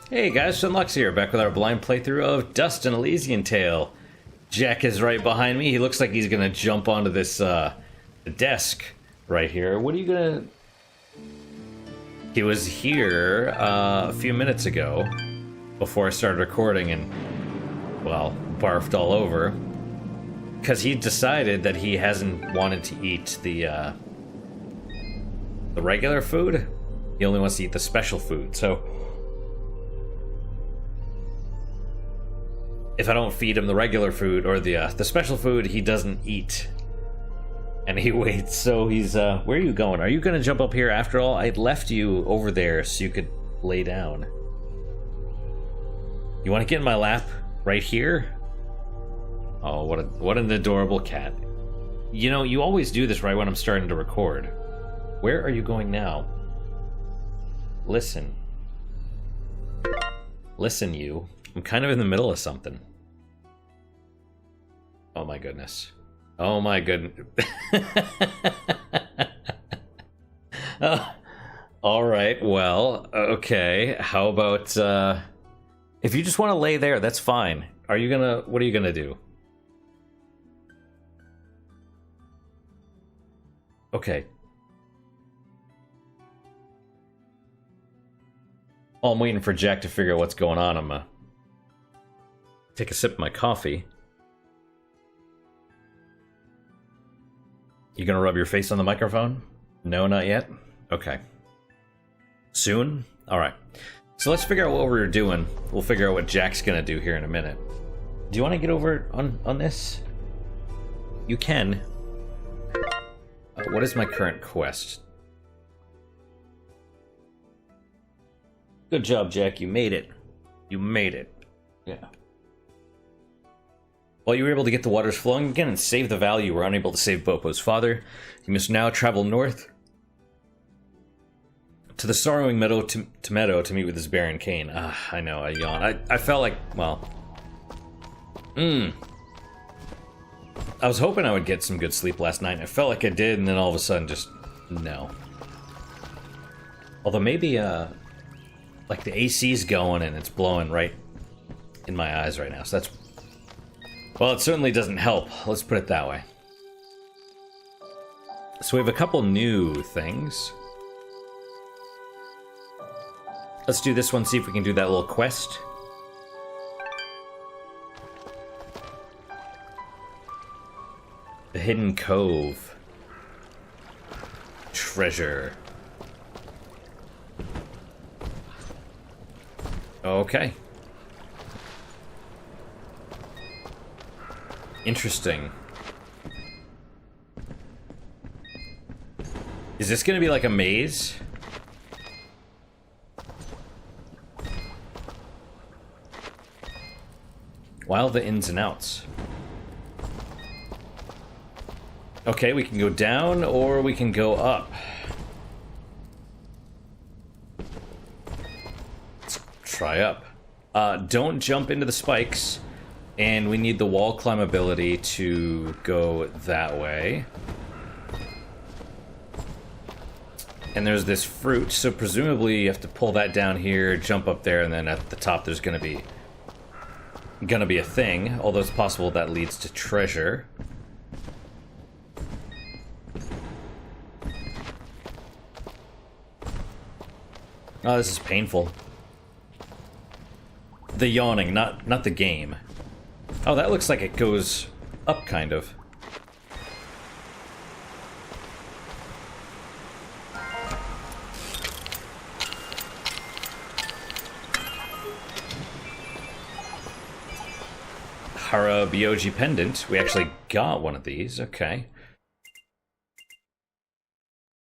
Hey guys, Sunlux here, back with our blind playthrough of Dust and Elysian Tale. Jack is right behind me. He looks like he's gonna jump onto this desk right here. What are you gonna... He was here a few minutes ago before I started recording and, well, barfed all over. Because he decided that he hasn't wanted to eat the regular food. He only wants to eat the special food, so... If I don't feed him the regular food or the special food, he doesn't eat. And he waits, so he's, where are you going? Are you gonna jump up here after all? I left you over there so you could lay down. You wanna get in my lap? Right here? Oh, what an adorable cat. You know, you always do this right when I'm starting to record. Where are you going now? Listen. Listen, you. I'm kind of in the middle of something. Oh my goodness. Oh my goodness. Alright, well, okay. How about, if you just want to lay there, that's fine. What are you gonna do? Okay. While I'm waiting for Jack to figure out what's going on, I'm take a sip of my coffee. You gonna rub your face on the microphone? No, not yet? Okay. Soon? Alright. So let's figure out what we're doing. We'll figure out what Jack's gonna do here in a minute. Do you want to get over on this? You can. What is my current quest? Good job, Jack. You made it. You made it. Yeah. While you were able to get the waters flowing again and save the valley, you were unable to save Bopo's father. You must now travel north to the Sorrowing Meadow to meet with his Baron Cain. I know, I yawn. I felt like, well... I was hoping I would get some good sleep last night, and I felt like I did, and then all of a sudden just... no. Although maybe, like the AC's going and it's blowing right in my eyes right now, so that's... well, it certainly doesn't help, let's put it that way. So we have a couple new things. Let's do this one, see if we can do that little quest. The Hidden Cove. Treasure. Okay. Interesting. Is this gonna be like a maze? While the ins and outs. Okay, we can go down or we can go up. Let's try up. Don't jump into the spikes. And we need the wall climb ability to go that way. And there's this fruit, so presumably you have to pull that down here, jump up there, and then at the top there's gonna be a thing, although it's possible that leads to treasure. Oh, this is painful. The yawning, not the game. Oh, that looks like it goes up, kind of. Harabiyoji pendant. We actually got one of these. Okay.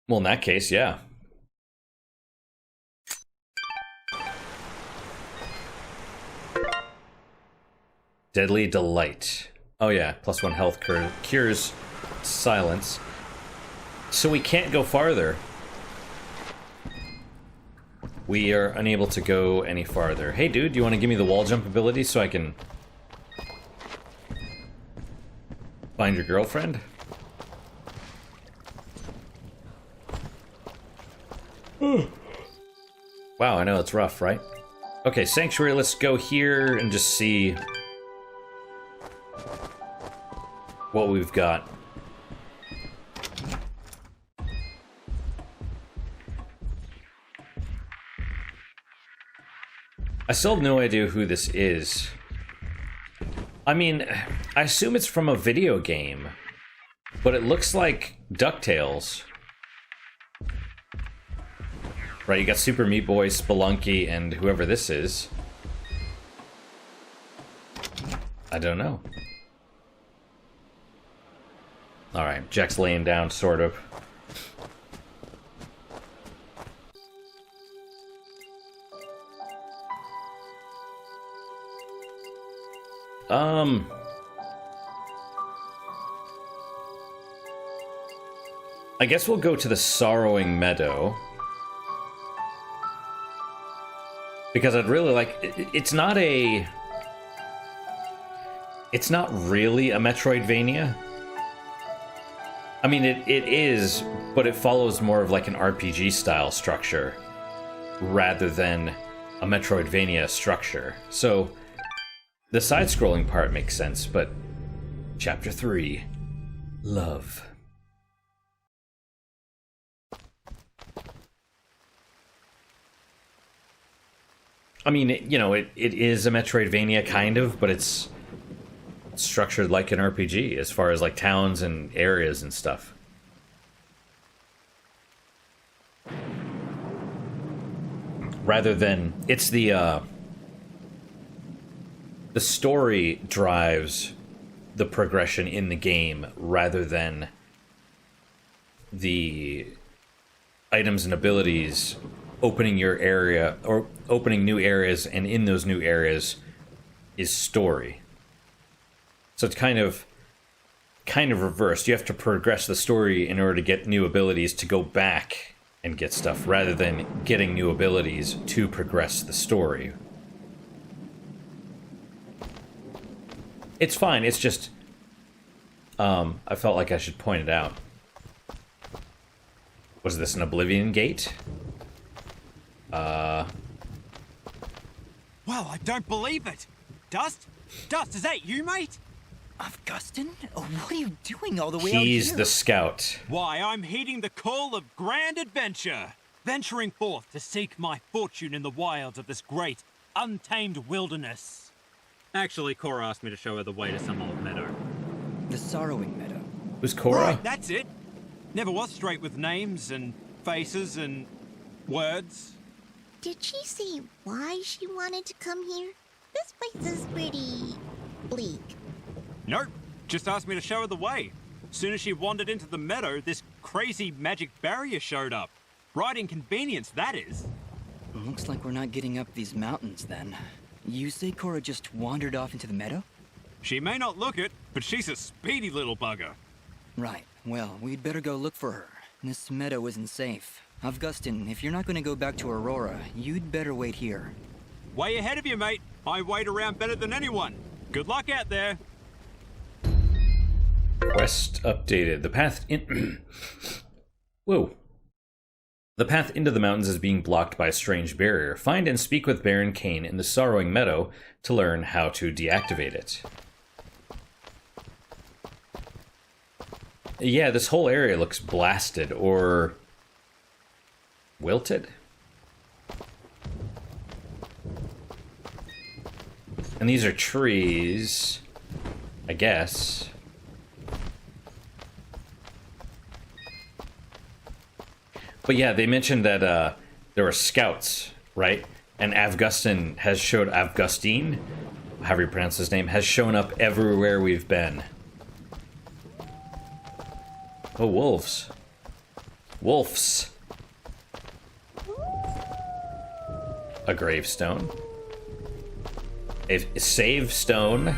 Well, in that case, yeah. Deadly Delight. Oh yeah, +1 health cures silence. So we can't go farther. We are unable to go any farther. Hey dude, do you want to give me the wall jump ability so I can find your girlfriend? Wow, I know it's rough, right? Okay, Sanctuary, let's go here and just see what we've got. I still have no idea who this is. I mean, I assume it's from a video game, but it looks like DuckTales. Right, you got Super Meat Boy, Spelunky, and whoever this is. I don't know. Alright, Jack's laying down, sort of. I guess we'll go to the Sorrowing Meadow. Because I'd really like... It's not really a Metroidvania. I mean, it is, but it follows more of like an RPG style structure rather than a Metroidvania structure. So the side-scrolling part makes sense, but Chapter 3, Love. I mean, it is a Metroidvania kind of, but it's structured like an RPG as far as like towns and areas and stuff. Rather than it's the story drives the progression in the game rather than the items and abilities opening your area or opening new areas, and in those new areas is story. So it's kind of reversed. You have to progress the story in order to get new abilities to go back and get stuff, rather than getting new abilities to progress the story. It's fine, it's just I felt like I should point it out. Was this an Oblivion Gate? Well, I don't believe it. Dust? Dust, is that you, mate? Avgustin? Oh, what are you doing all the way out here? He's the scout. Why, I'm heeding the call of grand adventure. Venturing forth to seek my fortune in the wilds of this great, untamed wilderness. Actually, Cora asked me to show her the way to some old meadow. The Sorrowing Meadow. Who's Cora? Right, that's it. Never was straight with names and faces and words. Did she say why she wanted to come here? This place is pretty bleak. Nope, just asked me to show her the way. Soon as she wandered into the meadow, this crazy magic barrier showed up. Right inconvenience, that is. Looks like we're not getting up these mountains, then. You say Cora just wandered off into the meadow? She may not look it, but she's a speedy little bugger. Right. Well, we'd better go look for her. This meadow isn't safe. Avgustin, if you're not going to go back to Aurora, you'd better wait here. Way ahead of you, mate. I wait around better than anyone. Good luck out there. Quest updated. The path in... Whoa. The path into the mountains is being blocked by a strange barrier. Find and speak with Baron Kane in the Sorrowing Meadow to learn how to deactivate it. Yeah, this whole area looks blasted or wilted. And these are trees, I guess. But yeah, they mentioned that there were scouts, right? And Avgustin has showed, Avgustin, however you pronounce his name, has shown up everywhere we've been. Oh, wolves. Wolves. A gravestone. A save stone.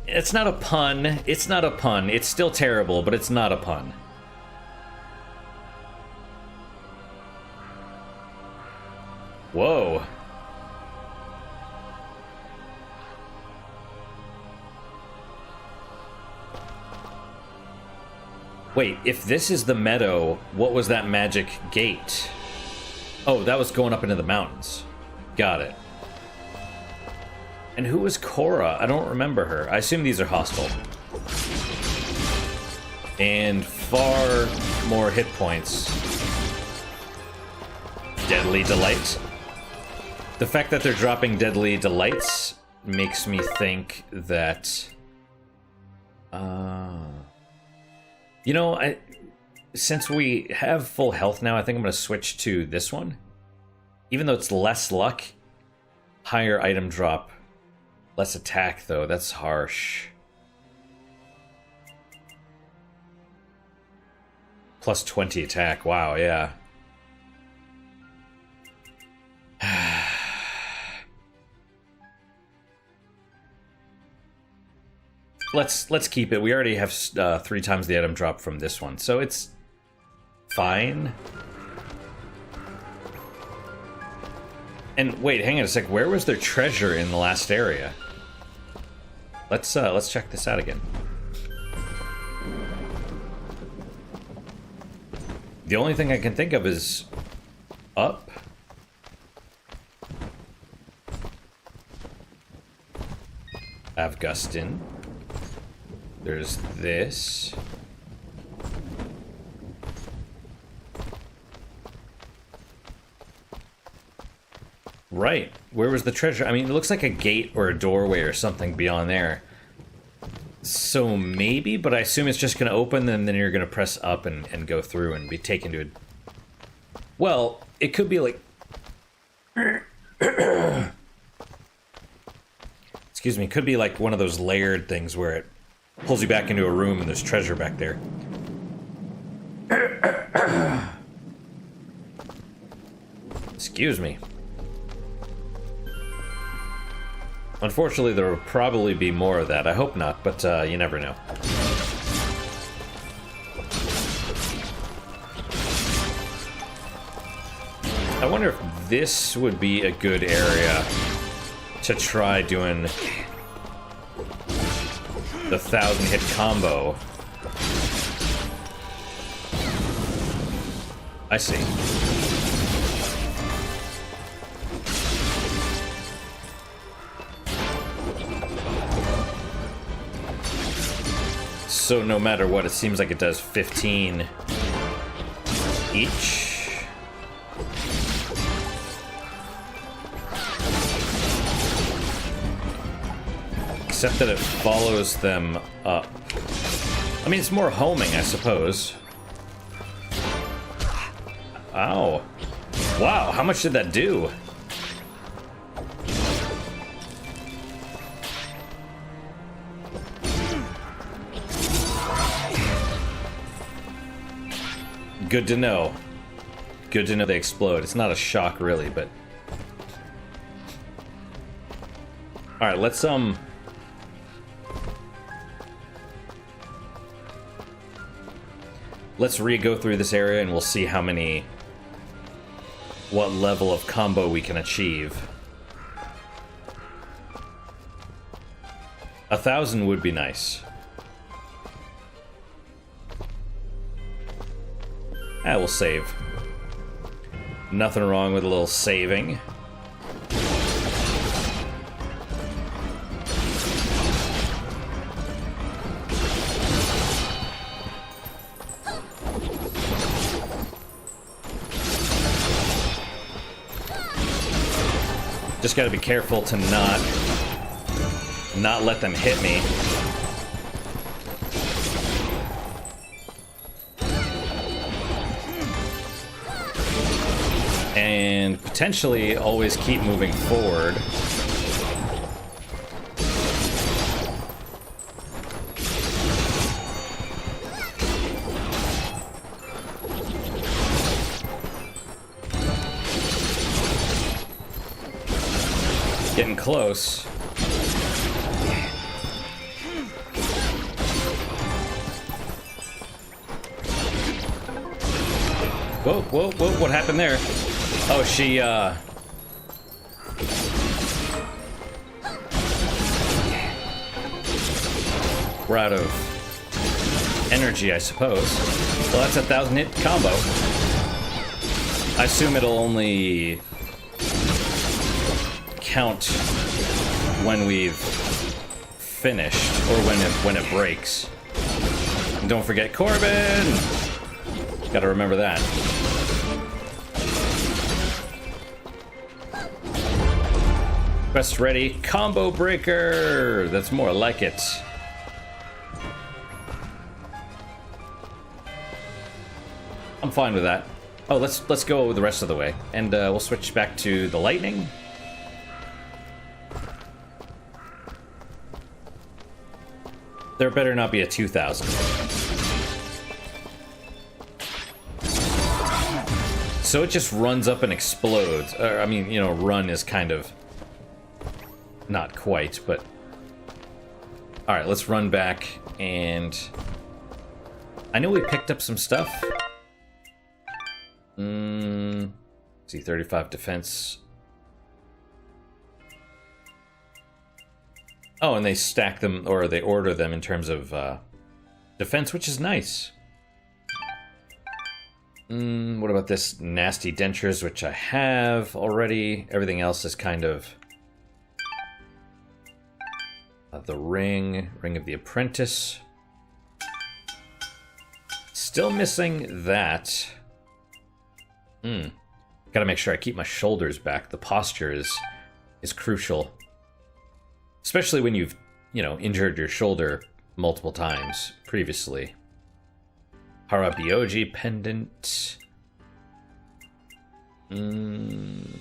It's not a pun. It's not a pun. It's still terrible, but it's not a pun. Whoa. Wait, if this is the meadow, what was that magic gate? Oh, that was going up into the mountains. Got it. And who was Cora? I don't remember her. I assume these are hostile. And far more hit points. Deadly Delight. The fact that they're dropping Deadly Delights makes me think that... You know, since we have full health now, I think I'm going to switch to this one. Even though it's less luck, higher item drop, less attack, though. That's harsh. Plus 20 attack. Wow, yeah. Let's keep it. We already have 3 times the item drop from this one, so it's fine. And wait, hang on a sec. Where was their treasure in the last area? Let's check this out again. The only thing I can think of is up. Avgustin. There's this. Right. Where was the treasure? I mean, it looks like a gate or a doorway or something beyond there. So maybe, but I assume it's just going to open, and then you're going to press up and go through and be taken to a... Well, it could be like... Excuse me, it could be like one of those layered things where it pulls you back into a room and there's treasure back there. Excuse me. Unfortunately, there will probably be more of that. I hope not, but you never know. I wonder if this would be a good area to try doing the 1,000-hit combo. I see. So no matter what, it seems like it does 15 each. Except that it follows them up. I mean, it's more homing, I suppose. Ow. Wow, how much did that do? Good to know. Good to know they explode. It's not a shock, really, but... Alright, let's re-go through this area and we'll see how many... what level of combo we can achieve. 1,000 would be nice. We'll save. Nothing wrong with a little saving. Just gotta be careful to not let them hit me. And potentially always keep moving forward. Getting close. Whoa, whoa, whoa, what happened there? Oh, she, we're out of energy, I suppose. Well, that's a 1,000-hit combo. I assume it'll only count when we've finished, or when it breaks. And don't forget Corbin! Gotta remember that. Quest ready. Combo breaker! That's more like it. I'm fine with that. Oh, let's go the rest of the way. And we'll switch back to the lightning. There better not be a 2000. So it just runs up and explodes. I mean, you know, run is kind of... not quite, but... Alright, let's run back, and... I know we picked up some stuff. See, 35 defense. Oh, and they stack them, or they order them in terms of defense, which is nice. What about this nasty dentures, which I have already? Everything else is kind of... the ring of the apprentice. Still missing that. Gotta make sure I keep my shoulders back. The posture is crucial. Especially when you've, you know, injured your shoulder multiple times previously. Harabioji pendant. Isn't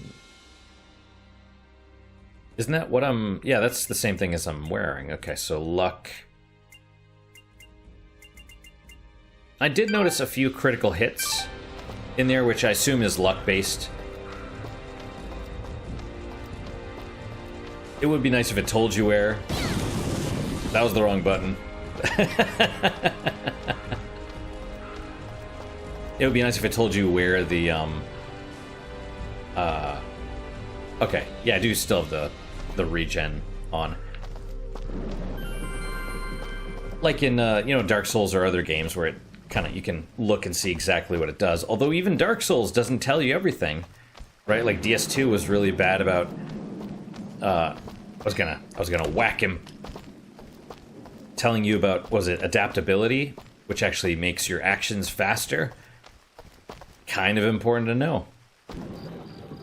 that what I'm... Yeah, that's the same thing as I'm wearing. Okay, so luck. I did notice a few critical hits in there, which I assume is luck-based. It would be nice if it told you where. That was the wrong button. It would be nice if it told you where the, okay, yeah, I do still have the regen on. Like in, you know, Dark Souls or other games where it kind of, you can look and see exactly what it does. Although even Dark Souls doesn't tell you everything, right? Like DS2 was really bad about, I was gonna whack him. Telling you about, was it adaptability, which actually makes your actions faster? Kind of important to know.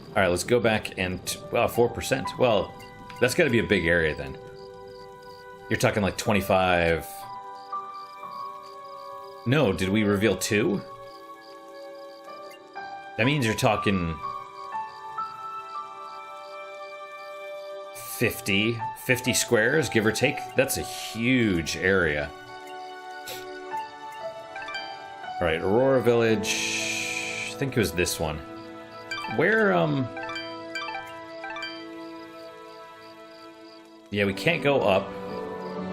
Alright, let's go back and... Well, 4%. Well, that's gotta be a big area then. You're talking like 25... No, did we reveal 2? That means you're talking... 50 squares, give or take. That's a huge area. Alright, Aurora Village... I think it was this one. Where, yeah, we can't go up.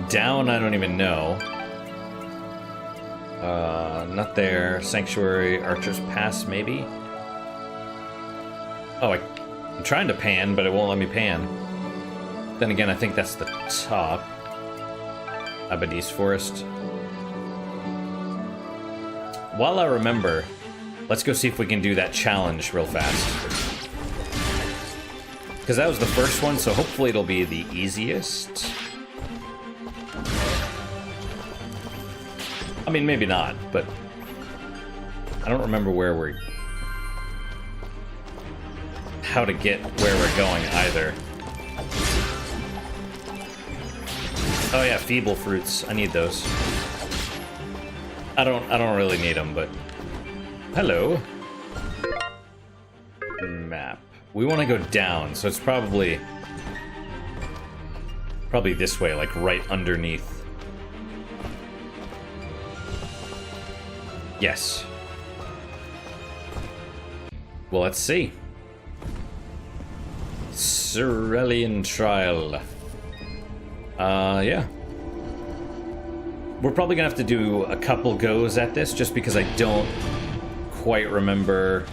Down, I don't even know. Not there. Sanctuary, Archer's Pass, maybe? Oh, I'm trying to pan, but it won't let me pan. Then again, I think that's the top. Abadis Forest. While I remember, let's go see if we can do that challenge real fast. Because that was the first one, so hopefully it'll be the easiest. I mean, maybe not, but I don't remember how to get where we're going either. Oh yeah, feeble fruits. I need those. I don't really need them, but hello. Map. We want to go down, so it's probably this way, like right underneath. Yes. Well, let's see. Cerulean Trial. Yeah. We're probably gonna have to do a couple goes at this, just because I don't quite remember.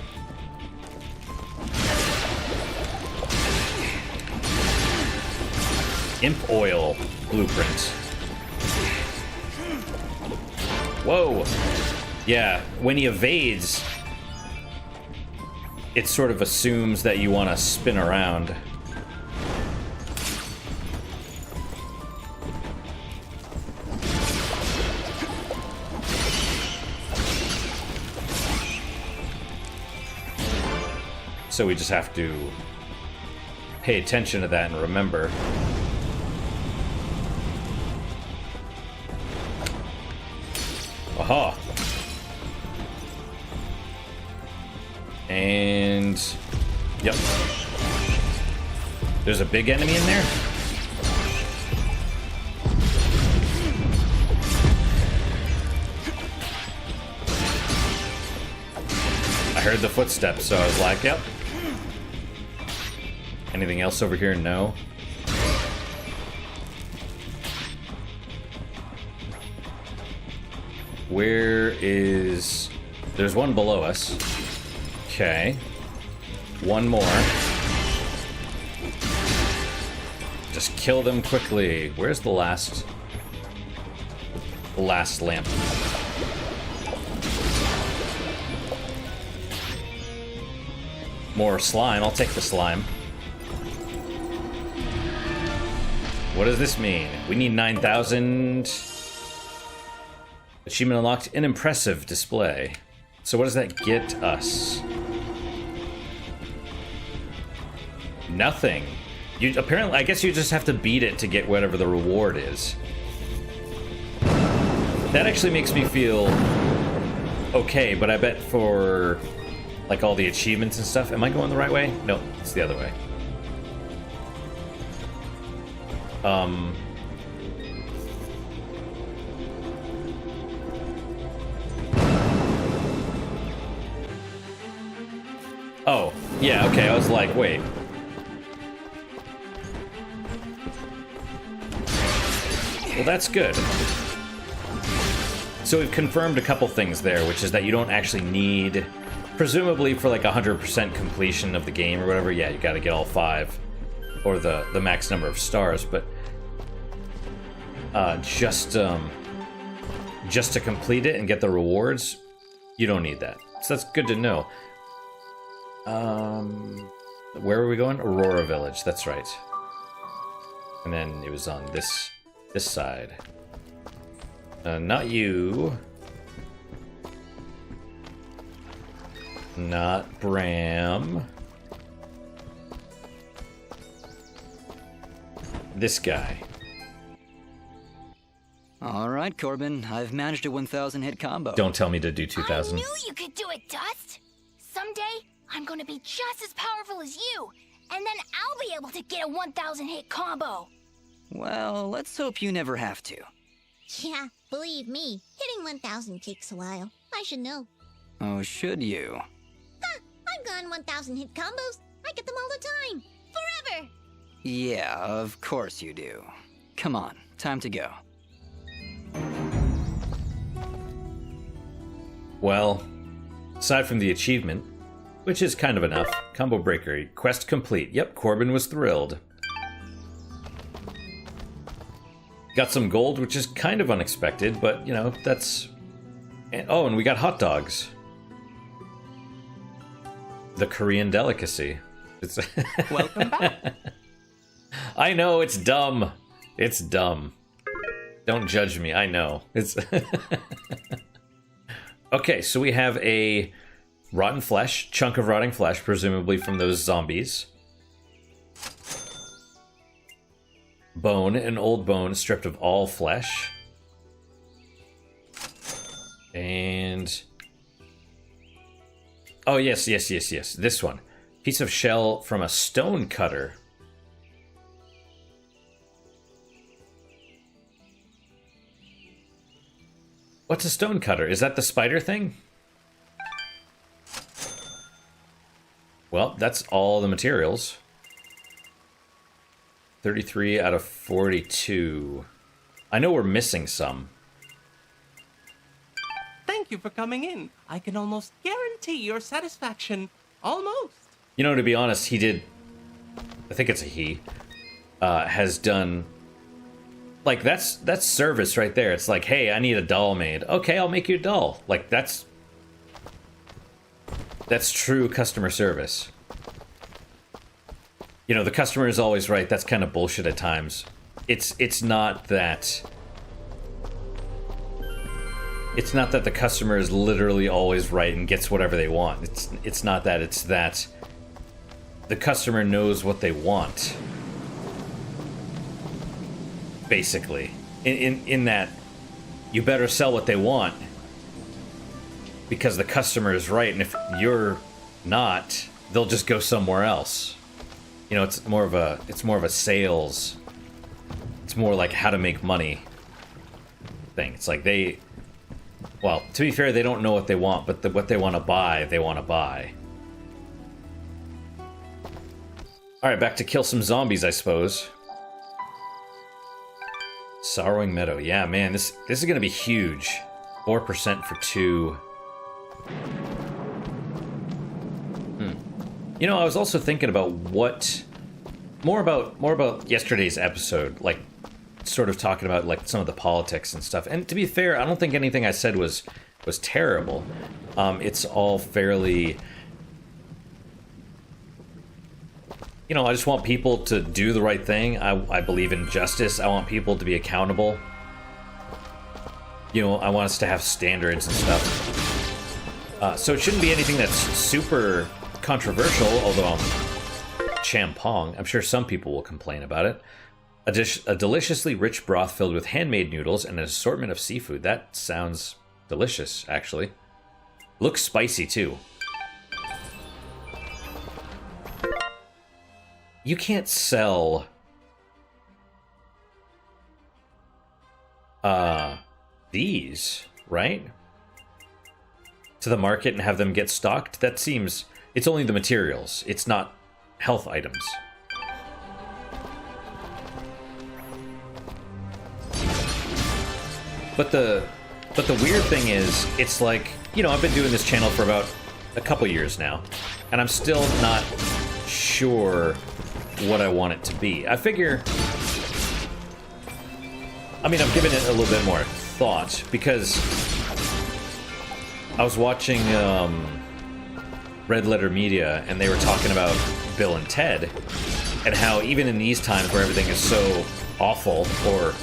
Imp Oil Blueprint. Whoa! Yeah, when he evades, it sort of assumes that you want to spin around. So we just have to pay attention to that and remember. Aha! And... Yep. There's a big enemy in there? I heard the footsteps, so I was like, yep. Anything else over here? No. Where is... There's one below us. Okay. One more. Just kill them quickly. Where's the last... The last lamp? More slime. I'll take the slime. What does this mean? We need 9,000... Achievement unlocked. An impressive display. So what does that get us? Nothing. You apparently, I guess you just have to beat it to get whatever the reward is. That actually makes me feel okay, but I bet for like all the achievements and stuff, am I going the right way? No, it's the other way. Oh, yeah, okay, I was like, wait. Well, that's good. So we've confirmed a couple things there, which is that you don't actually need, presumably for like 100% completion of the game or whatever, yeah, you gotta get all 5, or the max number of stars, but just to complete it and get the rewards, you don't need that. So that's good to know. Where are we going? Aurora Village, that's right. And then it was on this side. Not you. Not Bram. This guy. All right, Corbin. I've managed a 1,000 hit combo. Don't tell me to do 2,000. I knew you could do it, Dust. Someday, I'm gonna be just as powerful as you, and then I'll be able to get a 1,000 hit combo. Well, let's hope you never have to. Yeah, believe me, hitting 1,000 takes a while. I should know. Oh, should you? Ha! I've gone 1,000 hit combos. I get them all the time. Forever! Yeah, of course you do. Come on, time to go. Well, aside from the achievement, which is kind of enough, combo breaker, quest complete. Yep, Corbin was thrilled. Got some gold, which is kind of unexpected, but, you know, that's... Oh, and we got hot dogs. The Korean delicacy. It's... Welcome back. I know, it's dumb. It's dumb. Don't judge me, I know. It's... Okay, so we have a rotten flesh, chunk of rotting flesh, presumably from those zombies. Bone, an old bone stripped of all flesh. And... Oh, yes. This one. Piece of shell from a stone cutter. What's a stone cutter? Is that the spider thing? Well, that's all the materials. 33 out of 42. I know we're missing some. Thank you for coming in. I can almost guarantee your satisfaction. Almost. You know, to be honest, he did... I think it's a he. Has done... Like, that's service right there. It's like, hey, I need a doll made. Okay, I'll make you a doll. Like, that's... That's true customer service. You know, the customer is always right. That's kind of bullshit at times. It's not that... It's not that the customer is literally always right and gets whatever they want. It's not that. It's that the customer knows what they want. Basically. In that, you better sell what they want because the customer is right, and if you're not, they'll just go somewhere else. You know, it's more of a sales. It's more like how to make money thing. It's like well, to be fair, they don't know what they want, but what they want to buy, they want to buy. Alright, back to kill some zombies, I suppose. Sorrowing Meadow. Yeah, man, this is going to be huge. 4% for 2. You know, I was also thinking about more about yesterday's episode, like sort of talking about like some of the politics and stuff. And to be fair, I don't think anything I said was terrible. It's all fairly, you know, I just want people to do the right thing. I believe in justice. I want people to be accountable. You know, I want us to have standards and stuff. So it shouldn't be anything that's super controversial, although champong. I'm sure some people will complain about it. A deliciously rich broth filled with handmade noodles and an assortment of seafood. That sounds delicious, actually. Looks spicy, too. You can't sell... these, right? To the market and have them get stocked? That seems... It's only the materials. It's not health items. But the weird thing is, it's like, you know, I've been doing this channel for about a couple years now, and I'm still not sure what I want it to be. I figure, I mean, I'm giving it a little bit more thought, because I was watching Red Letter Media, and they were talking about Bill and Ted, and how even in these times where everything is so awful, or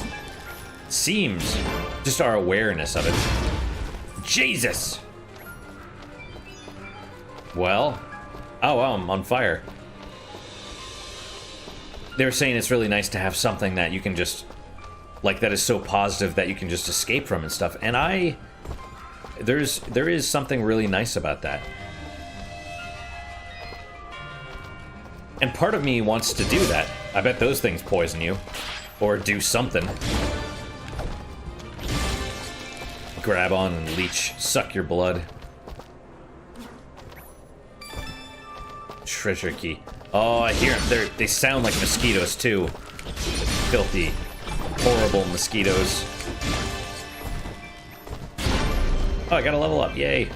seems, just our awareness of it. Jesus! Well, oh wow, I'm on fire. They were saying it's really nice to have something that you can just, like, that is so positive that you can just escape from and stuff. And there is something really nice about that. And part of me wants to do that. I bet those things poison you. Or do something. Grab on and leech, suck your blood. Treasure key. Oh, I hear them. They sound like mosquitoes, too. Filthy, horrible mosquitoes. Oh, I gotta level up. Yay.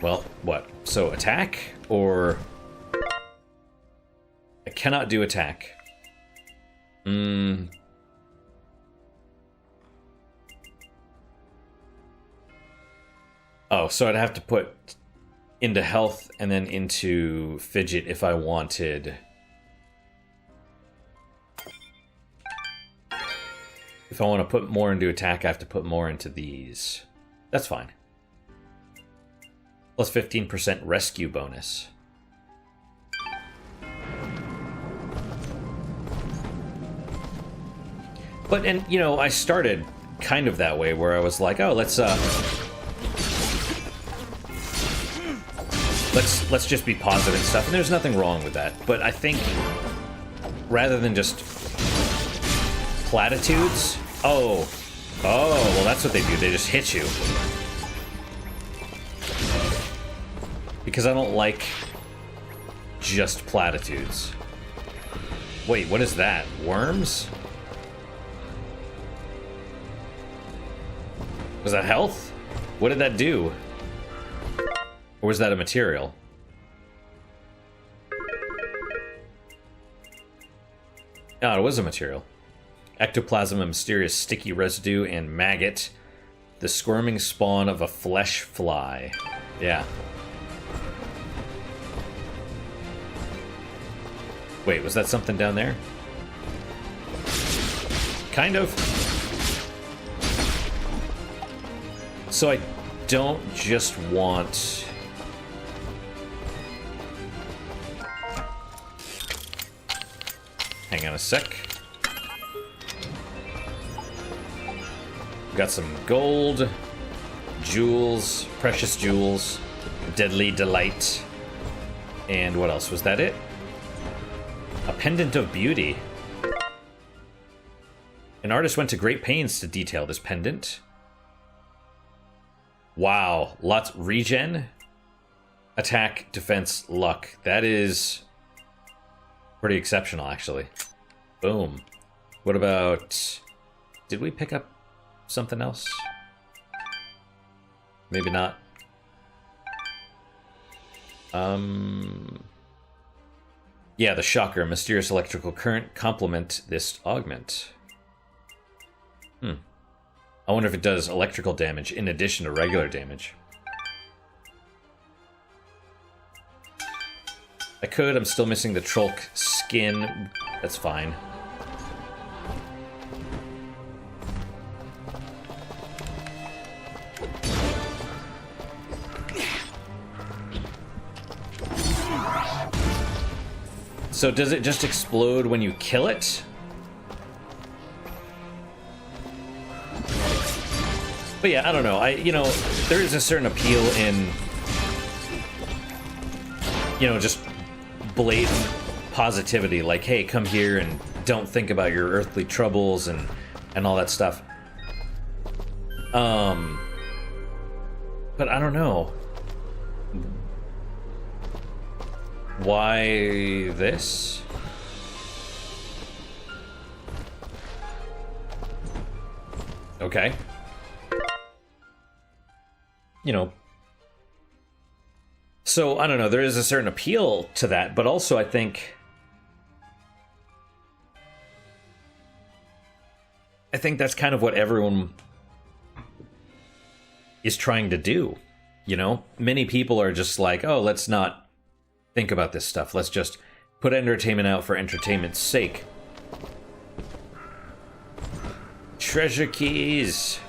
Well, what? So, attack? Or... I cannot do attack. Oh, so I'd have to put into health and then into fidget if I wanted. If I want to put more into attack, I have to put more into these. That's fine. Plus 15% rescue bonus. But, and, you know, I started kind of that way, where I was like, oh, let's just be positive and stuff, and there's nothing wrong with that. But I think, rather than just platitudes, oh, well, that's what they do. They just hit you. Because I don't like just platitudes. Wait, what is that? Worms? Was that health? What did that do? Or was that a material? Oh, it was a material. Ectoplasm, a mysterious sticky residue, and maggot, the squirming spawn of a flesh fly. Yeah. Wait, was that something down there? Kind of. So I don't just want... Hang on a sec. Got some gold, jewels, precious jewels, deadly delight, and what else? Was that it? A pendant of beauty. An artist went to great pains to detail this pendant. Wow, lots regen, attack, defense, luck. That is pretty exceptional, actually. Boom. What about... Did we pick up something else? Maybe not. Yeah, the shocker. Mysterious electrical current. Complement this augment. I wonder if it does electrical damage in addition to regular damage. I could. I'm still missing the Trolk skin. That's fine. So does it just explode when you kill it? But yeah, I don't know. There is a certain appeal in, just blatant positivity. Like, hey, come here and don't think about your earthly troubles and all that stuff. But I don't know. Why this? Okay. So, I don't know, there is a certain appeal to that, but also I think that's kind of what everyone is trying to do, Many people are just like, oh, let's not think about this stuff. Let's just put entertainment out for entertainment's sake. Treasure keys.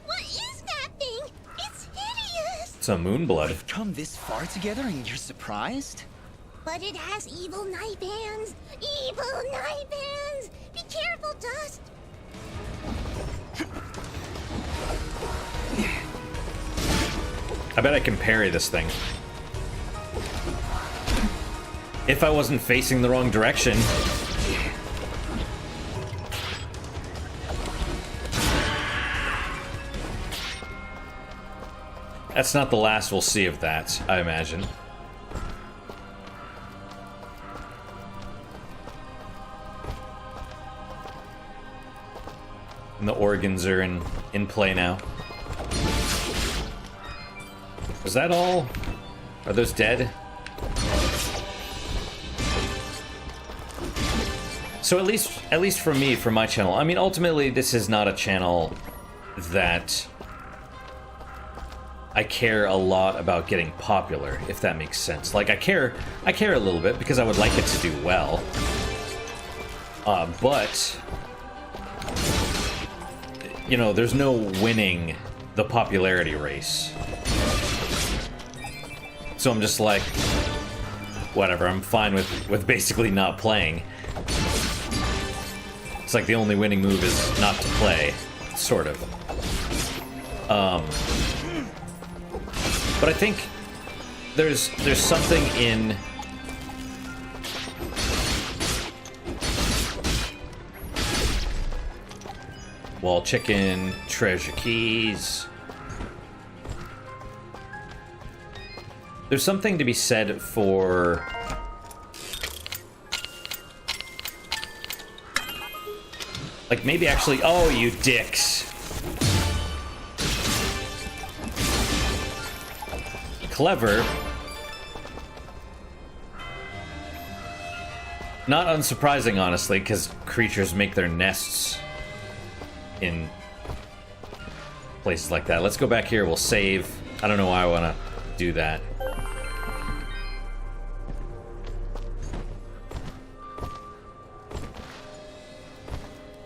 What is that thing? It's hideous! It's a moonblood. We've come this far together and you're surprised? But it has evil knife hands! Evil knife hands! Be careful, Dust! I bet I can parry this thing. If I wasn't facing the wrong direction. That's not the last we'll see of that, I imagine. And the organs are in play now. Was that all? Are those dead? So at least for me, for my channel, I mean, ultimately this is not a channel that I care a lot about getting popular, if that makes sense. Like, I care a little bit because I would like it to do well. But there's no winning the popularity race. So I'm just like, whatever, I'm fine with basically not playing. It's like the only winning move is not to play, sort of. But I think there's something in wall chicken, treasure keys. There's something to be said for like maybe actually, oh, you dicks. Clever. Not unsurprising, honestly, because creatures make their nests in places like that. Let's go back here, we'll save. I don't know why I want to do that.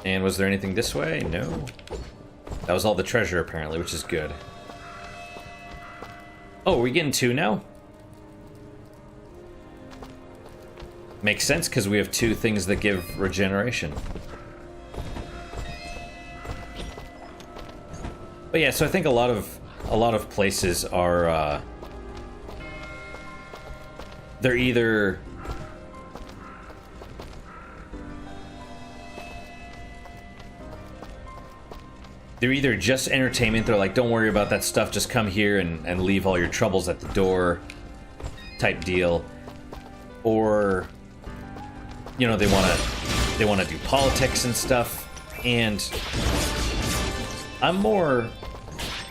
And was there anything this way? No. That was all the treasure, apparently, which is good. Oh, are we getting 2 now? Makes sense, because we have 2 things that give regeneration. But yeah, so I think a lot of places are they're either just entertainment, they're like, don't worry about that stuff, just come here and leave all your troubles at the door type deal. Or, you know, they wanna do politics and stuff, and I'm more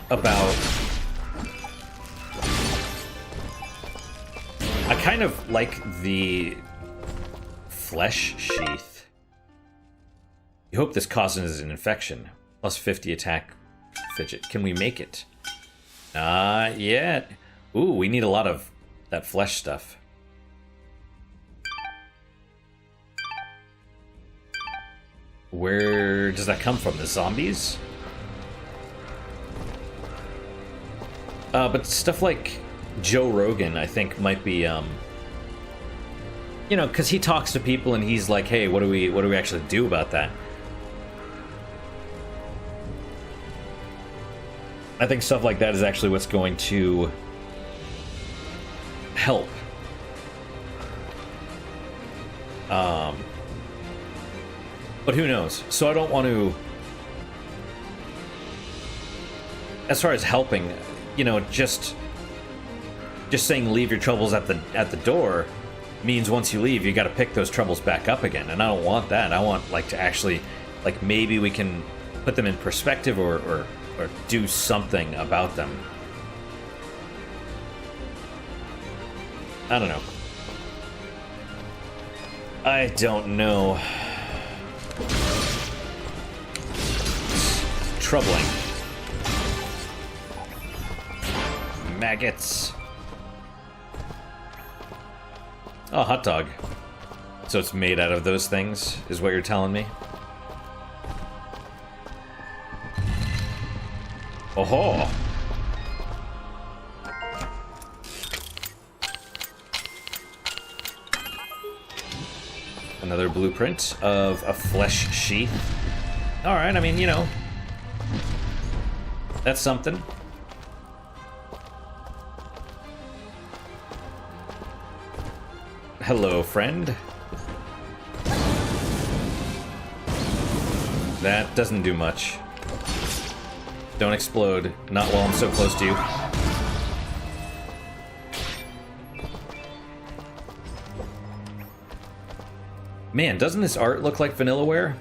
about, I kind of like the flesh sheath. You hope this causes an infection. Plus 50 attack fidget. Can we make it? Not yet. Ooh, we need a lot of that flesh stuff. Where does that come from? The zombies? But stuff like Joe Rogan, I think, might be, you know, because he talks to people and he's like, hey, what do we actually do about that? I think stuff like that is actually what's going to help. But who knows? So I don't want to, as far as helping, you know, just saying leave your troubles at the door means once you leave, you got to pick those troubles back up again, and I don't want that. I want, like, to actually, like, maybe we can put them in perspective or do something about them. I don't know. I don't know. It's troubling. Maggots. Oh, hot dog. So it's made out of those things, is what you're telling me? Oh-ho! Another blueprint of a flesh sheath. Alright, I mean, you know, that's something. Hello, friend. That doesn't do much. Don't explode. Not while I'm so close to you. Man, doesn't this art look like Vanillaware?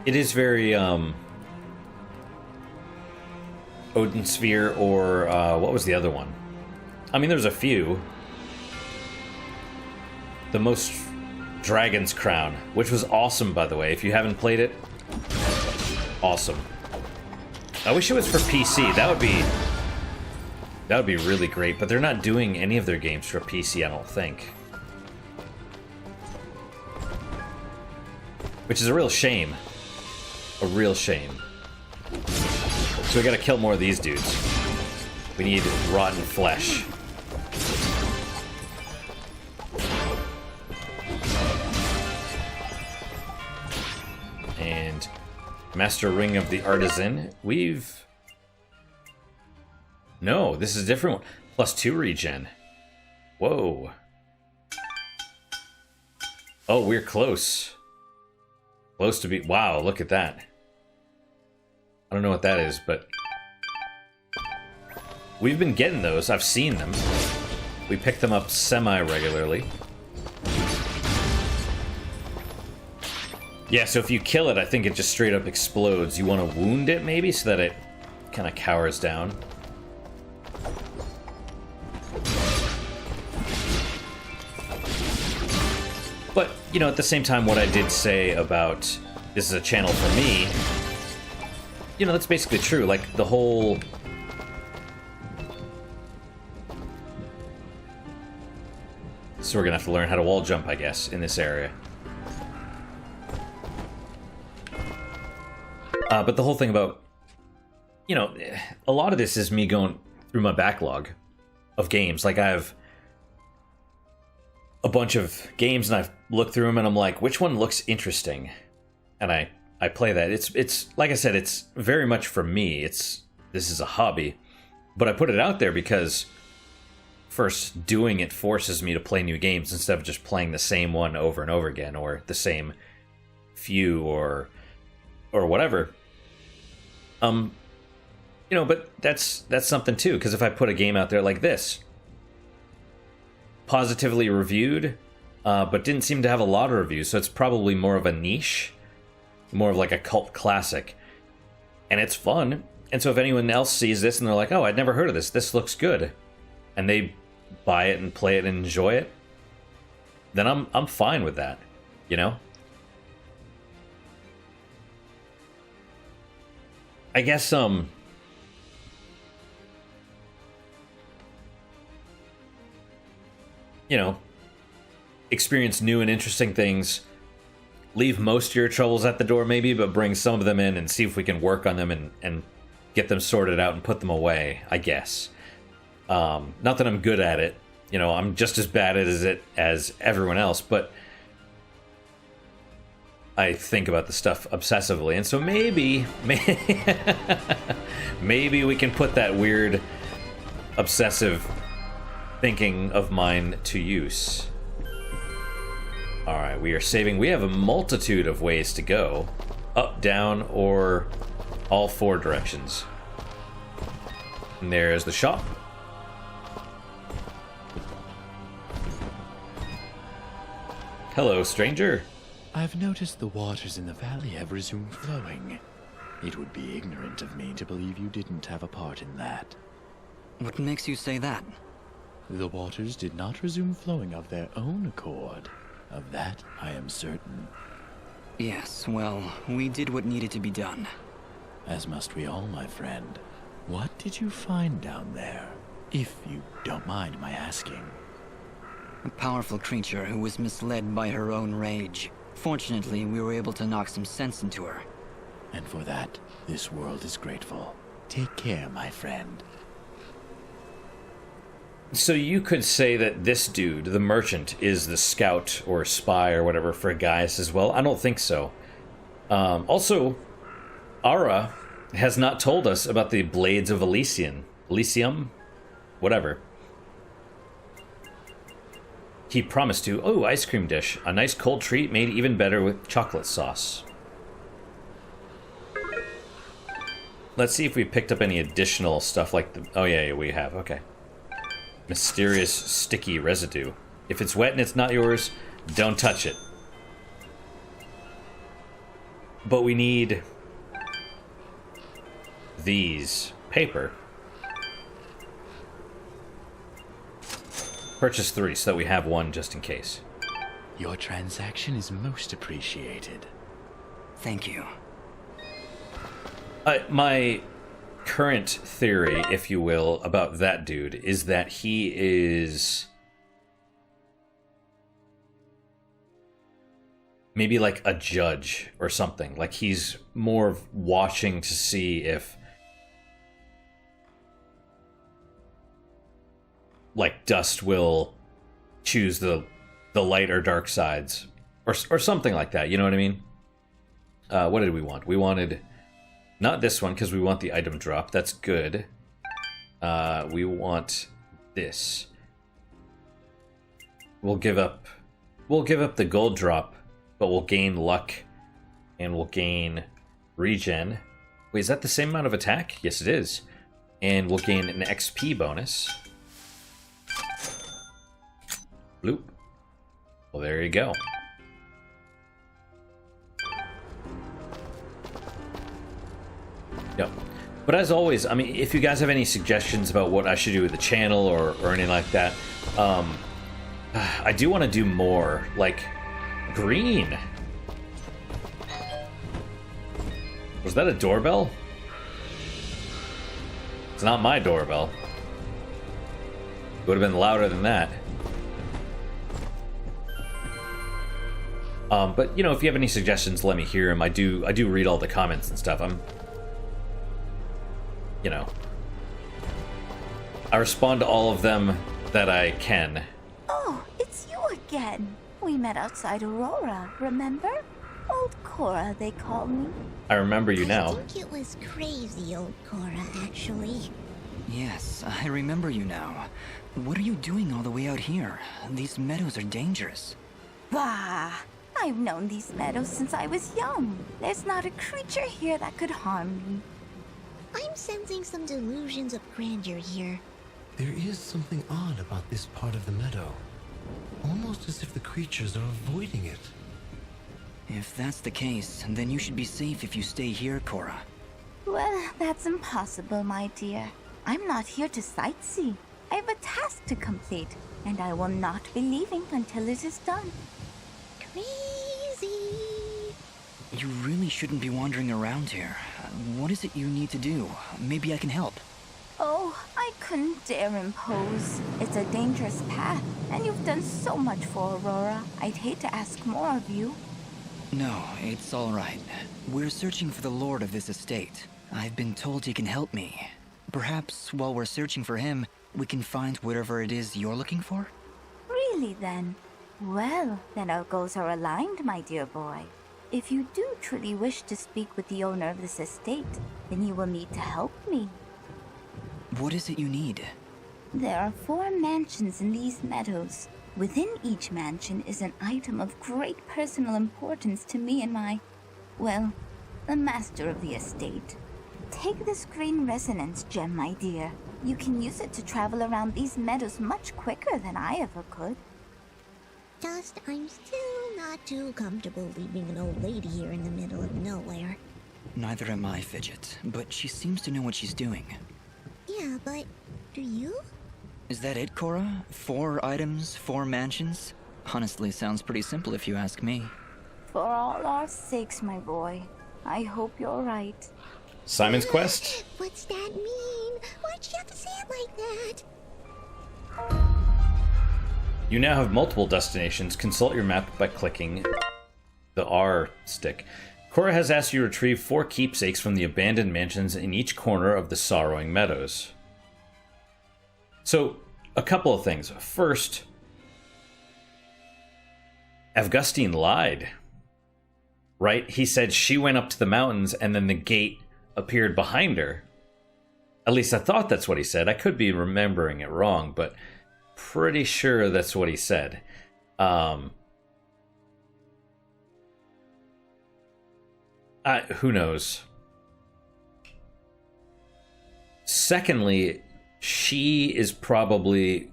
It is very, Odin Sphere or, what was the other one? I mean, there's a few. The Most Dragon's Crown, which was awesome, by the way. If you haven't played it, awesome. I wish it was for PC. That would be really great, but they're not doing any of their games for PC, I don't think. Which is a real shame. A real shame. So we gotta kill more of these dudes. We need rotten flesh. And Master Ring of the Artisan. No, this is a different one. +2 regen. Whoa. Oh, we're close. Close to be... Wow, look at that. I don't know what that is, but... We've been getting those. I've seen them. We pick them up semi-regularly. Yeah, so if you kill it, I think it just straight up explodes. You want to wound it, maybe, so that it kind of cowers down. But, you know, at the same time, what I did say about this is a channel for me, you know, that's basically true. Like, the whole So we're gonna have to learn how to wall jump, I guess, in this area. But the whole thing about, you know, a lot of this is me going through my backlog of games. Like, I have a bunch of games and I've looked through them and I'm like, which one looks interesting? And I play that. It's like I said, it's very much for me. This is a hobby, but I put it out there because first, doing it forces me to play new games instead of just playing the same one over and over again, or the same few, or whatever. You know, but that's something too, because if I put a game out there like this, positively reviewed, but didn't seem to have a lot of reviews, so it's probably more of a niche, more of like a cult classic, and it's fun. And so if anyone else sees this and they're like, oh, I'd never heard of this looks good, and they buy it and play it and enjoy it, then I'm fine with that, you know? I guess you know, experience new and interesting things, leave most of your troubles at the door maybe, but bring some of them in and see if we can work on them and get them sorted out and put them away, I guess. Not that I'm good at it, you know, I'm just as bad at it as everyone else, but I think about the stuff obsessively, and so maybe we can put that weird obsessive thinking of mine to use. Alright, we are saving. We have a multitude of ways to go. Up, down, or all four directions. And there's the shop. Hello, stranger. I've noticed the waters in the valley have resumed flowing. It would be ignorant of me to believe you didn't have a part in that. What makes you say that? The waters did not resume flowing of their own accord. Of that, I am certain. Yes, well, we did what needed to be done. As must we all, my friend. What did you find down there? If you don't mind my asking. A powerful creature who was misled by her own rage. Fortunately, we were able to knock some sense into her. And for that, this world is grateful. Take care, my friend. So you could say that this dude, the merchant, is the scout or spy or whatever for Gaius as well? I don't think so. Also, Ara has not told us about the Blades of Elysian. Elysium? Whatever. He promised to. Oh, ice cream dish. A nice cold treat made even better with chocolate sauce. Let's see if we picked up any additional stuff like the... Oh, yeah, we have. Okay. Mysterious sticky residue. If it's wet and it's not yours, don't touch it. But we need these. Paper. Purchase 3 so that we have one just in case. Your transaction is most appreciated. Thank you. My current theory, if you will, about that dude is that he is maybe like a judge or something. Like he's more of watching to see if like dust will choose the light or dark sides or something like that. You know what I mean? What did we want? We wanted not this one because we want the item drop. That's good. We want this. We'll give up the gold drop, but we'll gain luck and we'll gain regen. Wait, is that the same amount of attack? Yes, it is. And we'll gain an XP bonus. Bloop. Well, there you go. Yep. But as always, I mean, if you guys have any suggestions about what I should do with the channel or anything like that, I do want to do more, like, green. Was that a doorbell? It's not my doorbell. It would have been louder than that. But you know, if you have any suggestions, let me hear them. I do read all the comments and stuff. You know, I respond to all of them that I can. Oh, it's you again. We met outside Aurora, remember? Old Cora, they call me. I remember you now. I think it was crazy, old Cora, actually. Yes, I remember you now. What are you doing all the way out here? These meadows are dangerous. Bah! I've known these meadows since I was young. There's not a creature here that could harm me. I'm sensing some delusions of grandeur here. There is something odd about this part of the meadow. Almost as if the creatures are avoiding it. If that's the case, then you should be safe if you stay here, Cora. Well, that's impossible, my dear. I'm not here to sightsee. I have a task to complete, and I will not be leaving until it is done. Crazy. You really shouldn't be wandering around here. What is it you need to do? Maybe I can help. Oh, I couldn't dare impose. It's a dangerous path, and you've done so much for Aurora. I'd hate to ask more of you. No, it's all right. We're searching for the lord of this estate. I've been told he can help me. Perhaps while we're searching for him, we can find whatever it is you're looking for? Really, then? Well, then our goals are aligned, my dear boy. If you do truly wish to speak with the owner of this estate, then you will need to help me. What is it you need? There are 4 mansions in these meadows. Within each mansion is an item of great personal importance to me and well, the master of the estate. Take this green resonance gem, my dear. You can use it to travel around these meadows much quicker than I ever could. Just, I'm still not too comfortable leaving an old lady here in the middle of nowhere. Neither am I, Fidget, but she seems to know what she's doing. Yeah, but do you? Is that it, Cora? 4 items, 4 mansions? Honestly, sounds pretty simple if you ask me. For all our sakes, my boy, I hope you're right. Simon's Quest? What's that mean? Why'd you have to say it like that? You now have multiple destinations. Consult your map by clicking the R stick. Cora has asked you to retrieve 4 keepsakes from the abandoned mansions in each corner of the Sorrowing Meadows. So, a couple of things. First, Avgustin lied. Right? He said she went up to the mountains and then the gate appeared behind her. At least I thought that's what he said. I could be remembering it wrong, but pretty sure that's what he said. Who knows? Secondly, she is probably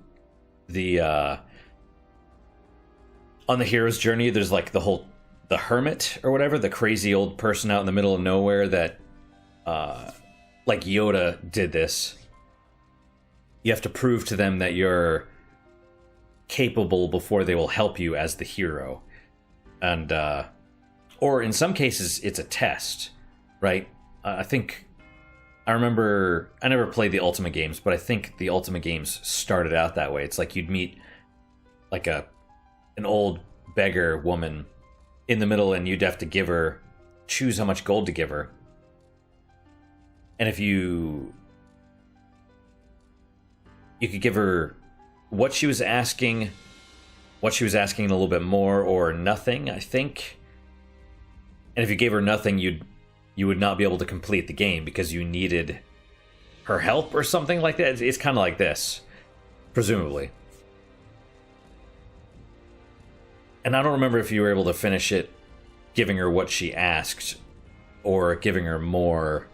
the on the hero's journey. There's like the hermit or whatever, the crazy old person out in the middle of nowhere that like Yoda did this. You have to prove to them that you're capable before they will help you as the hero. And or in some cases it's a test, right? I remember, I never played the Ultimate games, but I think the Ultimate games started out that way. It's like you'd meet like an old beggar woman in the middle and you'd have to choose how much gold to give her. And if you could give her what she was asking a little bit more, or nothing, I think. And if you gave her nothing, you would not be able to complete the game because you needed her help or something like that. It's kind of like this, presumably. And I don't remember if you were able to finish it giving her what she asked or giving her more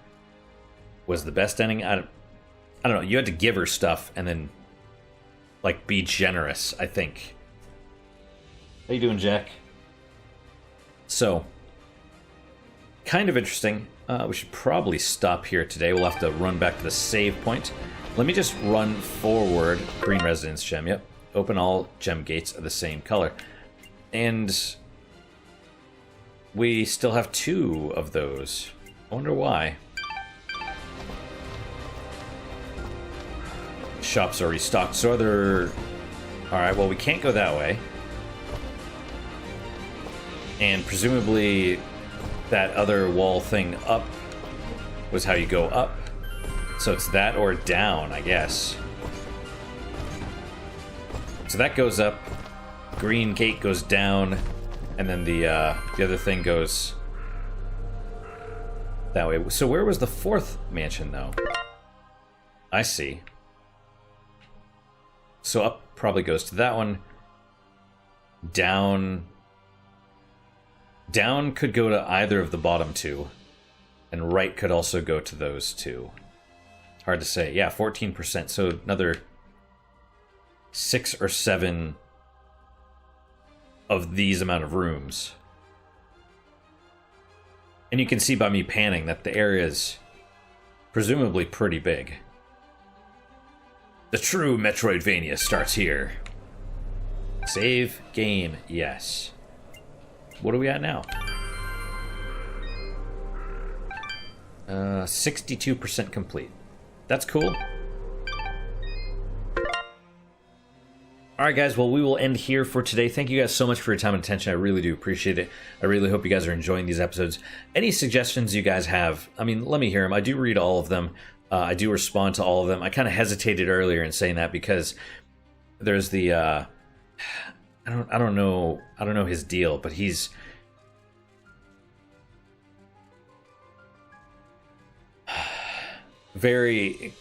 was the best ending. I don't know. You had to give her stuff and then like be generous, I think. How you doing, Jack? So, kind of interesting. We should probably stop here today. We'll have to run back to the save point. Let me just run forward. Green Resonance Gem, yep. Open all gem gates of the same color. And we still have 2 of those. I wonder why. Shops are restocked, so Alright, well, we can't go that way. And presumably that other wall thing up was how you go up. So it's that or down, I guess. So that goes up. Green gate goes down. And then the other thing goes that way. So where was the fourth mansion, though? I see. So up probably goes to that one. Down could go to either of the bottom two. And right could also go to those two. Hard to say. Yeah, 14%. So another 6 or 7 of these amount of rooms. And you can see by me panning that the area is presumably pretty big. The true Metroidvania starts here. Save game, yes. What are we at now? 62% complete. That's cool. Alright guys, well we will end here for today. Thank you guys so much for your time and attention. I really do appreciate it. I really hope you guys are enjoying these episodes. Any suggestions you guys have, I mean, let me hear them. I do read all of them. I do respond to all of them. I kind of hesitated earlier in saying that because there's the I don't know his deal, but he's very,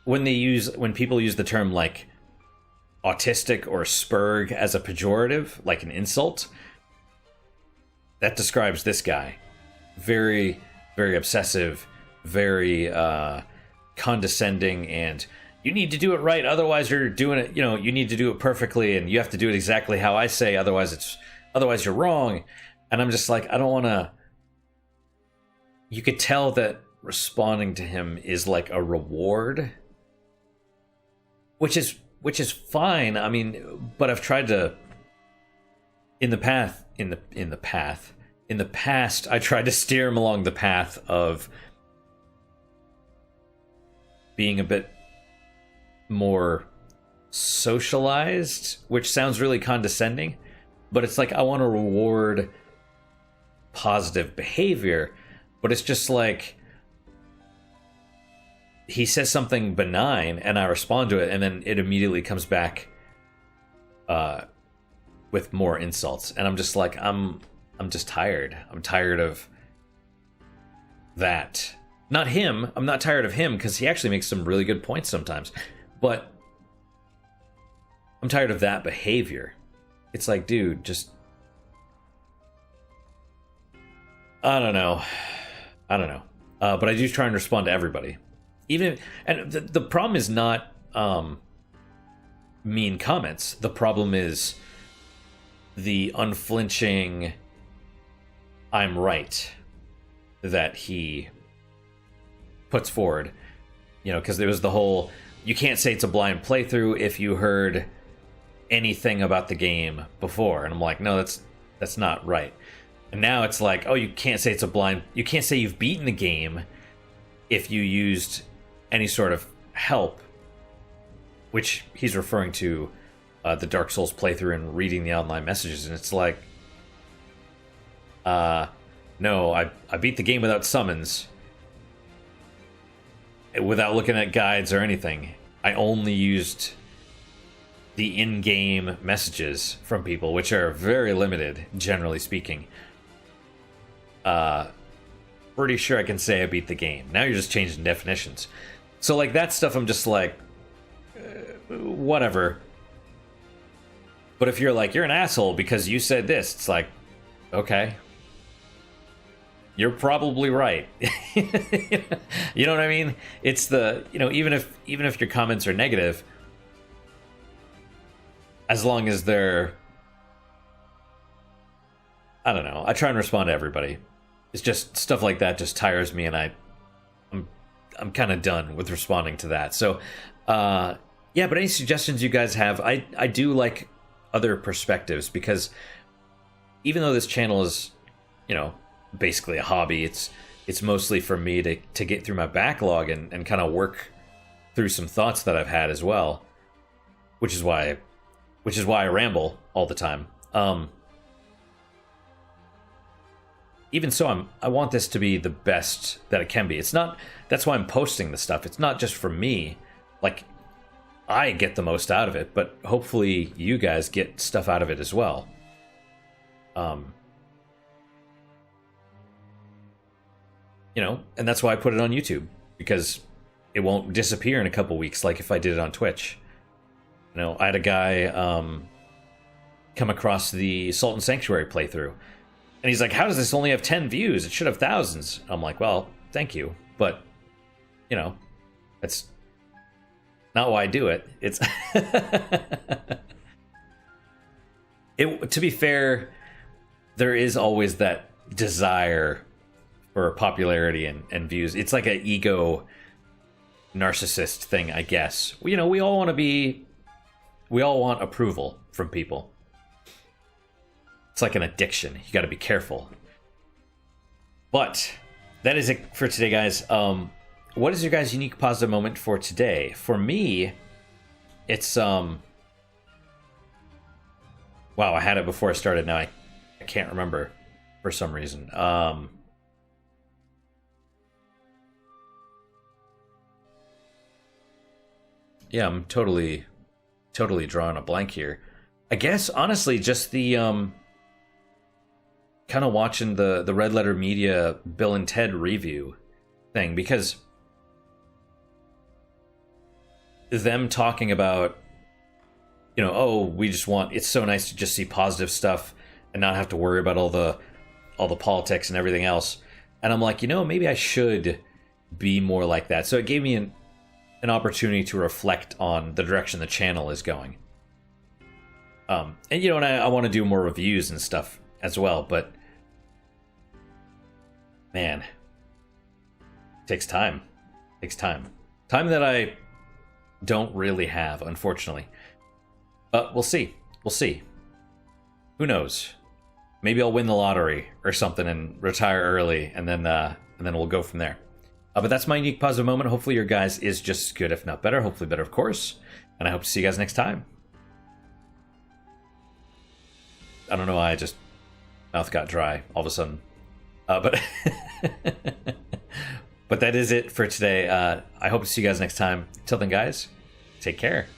when people use the term like autistic or spurg as a pejorative, like an insult, that describes this guy. Very, very obsessive, very condescending, and you need to do it right, otherwise you're doing it, you need to do it perfectly, and you have to do it exactly how I say, otherwise you're wrong. And I'm just like, I don't want to. You could tell that responding to him is like a reward, which is fine. I mean, but I've tried to in the past I tried to steer him along the path of being a bit more socialized, which sounds really condescending, but it's like I want to reward positive behavior, but it's just like he says something benign and I respond to it, and then it immediately comes back with more insults, and I'm just like, I'm just tired. I'm tired of that. Not him. I'm not tired of him because he actually makes some really good points sometimes, but I'm tired of that behavior. It's like, dude, just I don't know. But I do try and respond to everybody. And the problem is not mean comments. The problem is the unflinching I'm right that he puts forward. Because there was the whole, you can't say it's a blind playthrough if you heard anything about the game before. And I'm like, no, that's not right. And now it's like, oh, you can't say you can't say you've beaten the game if you used any sort of help, which he's referring to the Dark Souls playthrough and reading the online messages. And it's like, no, I beat the game without summons, without looking at guides or anything. I only used the in-game messages from people, which are very limited, generally speaking. Pretty sure I can say I beat the game. Now you're just changing definitions. So, like, that stuff, I'm just like, whatever. But if you're like, you're an asshole because you said this, it's like, okay. You're probably right. You know what I mean? It's the, even if your comments are negative, as long as they're, I don't know. I try and respond to everybody. It's just stuff like that just tires me, and I'm kind of done with responding to that. So, yeah. But any suggestions you guys have, I do like other perspectives, because even though this channel is, basically a hobby, it's mostly for me to get through my backlog and kind of work through some thoughts that I've had as well, which is why I ramble all the time. even so, I want this to be the best that it can be. It's not. That's why I'm posting the stuff. It's not just for me. Like, I get the most out of it, but hopefully you guys get stuff out of it as well. You know, and that's why I put it on YouTube, because it won't disappear in a couple weeks like if I did it on Twitch. You know, I had a guy come across the Sultan Sanctuary playthrough, and he's like, how does this only have 10 views? It should have thousands. I'm like, well, thank you, but, you know, that's not why I do it. It's... To be fair, there is always that desire for popularity and views. It's like an ego narcissist thing, I guess. You know, we all want approval from people. It's like an addiction. You got to be careful. But that is it for today, guys. What is your guys' unique positive moment for today? For me, it's wow, I had it before I started. Now I can't remember for some reason. Yeah, I'm totally drawing a blank here. I guess honestly, just the kind of watching the Red Letter Media Bill and Ted review thing, because them talking about, you know, oh, we just want, it's so nice to just see positive stuff and not have to worry about all the politics and everything else. And I'm like, you know, maybe I should be more like that. So it gave me an opportunity to reflect on the direction the channel is going. And you know, and I want to do more reviews and stuff as well, but man, it takes time. It takes time. Time that I don't really have, unfortunately. But we'll see. We'll see. Who knows? Maybe I'll win the lottery or something and retire early, and then we'll go from there. But that's my unique positive moment. Hopefully your guys is just as good, if not better. Hopefully better, of course. And I hope to see you guys next time. I don't know why, I just mouth got dry all of a sudden. But but that is it for today. I hope to see you guys next time. Till then, guys, take care.